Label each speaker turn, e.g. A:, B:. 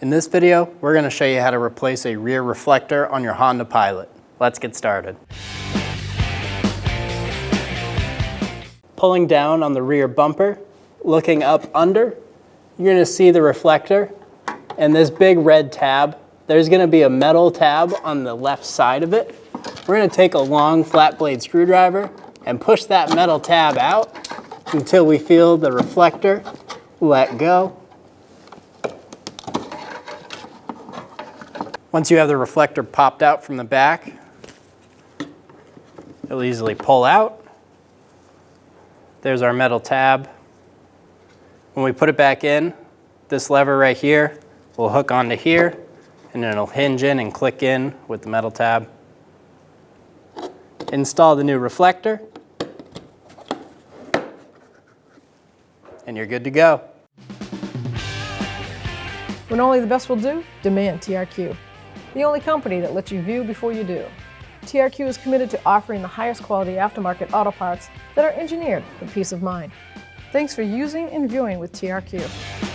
A: In this video, we're going to show you how to replace a rear reflector on your Honda Pilot. Let's get started. Pulling down on the rear bumper, looking up under, you're going to see the reflector and this big red tab. There's going to be a metal tab on the left side of it. We're going to take a long flat blade screwdriver and push that metal tab out until we feel the reflector let go. Once you have the reflector popped out from the back, it'll easily pull out. There's our metal tab. When we put it back in, this lever right here will hook onto here, and then it'll hinge in and click in with the metal tab. Install the new reflector, and you're good to go.
B: When only the best will do, demand TRQ. The only company that lets you view before you do. TRQ is committed to offering the highest quality aftermarket auto parts that are engineered for peace of mind. Thanks for using and viewing with TRQ.